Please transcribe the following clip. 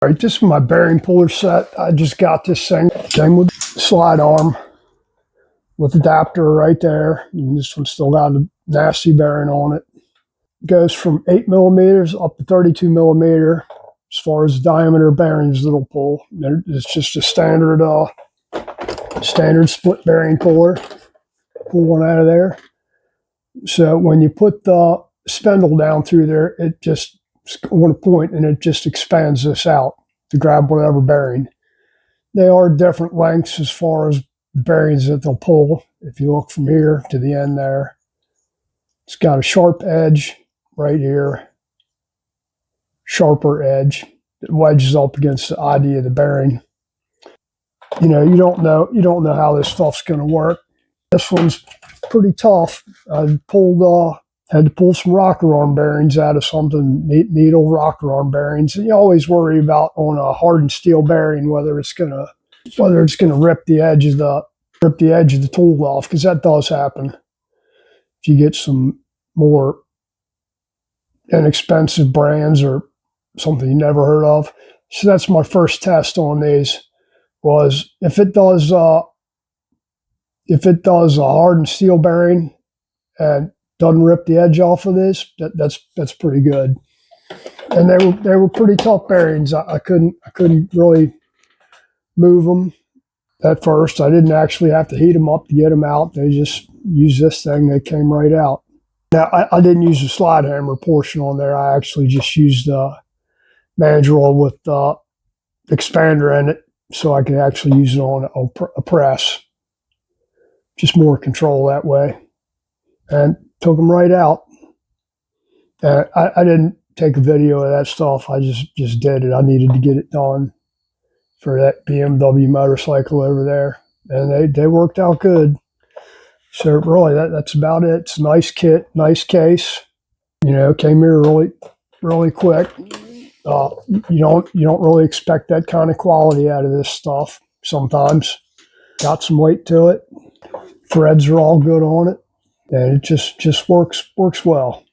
All right, this is my bearing puller set. I just got this thing. Came with slide arm with adapter right there. And this one still got a nasty bearing on it. It goes from 8 millimeters up to 32 millimeter as far as diameter bearings that'll pull. It's just a standard split bearing puller. Pull one out of there. So when you put the spindle down through there, it just on a point and it just expands this out to grab whatever bearing. They are different lengths as far as bearings that they'll pull. If you look from here to the end there, it's got a sharp edge right here, sharper edge that wedges up against the ID of the bearing. You know, you don't know how this stuff's going to work. This one's pretty tough. I had to pull some rocker arm bearings out of something, needle rocker arm bearings. And you always worry about on a hardened steel bearing whether it's gonna rip the edge of the tool off, because that does happen. If you get some more inexpensive brands or something you never heard of. So that's my first test on these, was if it does a hardened steel bearing and doesn't rip the edge off of this, that's pretty good. And they were pretty tough bearings. I couldn't really move them at first. I didn't actually have to heat them up to get them out. They just used this thing. They came right out. Now I didn't use the slide hammer portion on there. I actually just used the mandrel with the expander in it, so I could actually use it on a press. Just more control that way. And took them right out. I didn't take a video of that stuff. I just did it. I needed to get it done for that BMW motorcycle over there. And they worked out good. So really, that's about it. It's a nice kit, nice case. You know, came here really quick. You don't really expect that kind of quality out of this stuff sometimes. Got some weight to it. Threads are all good on it. And it just works well.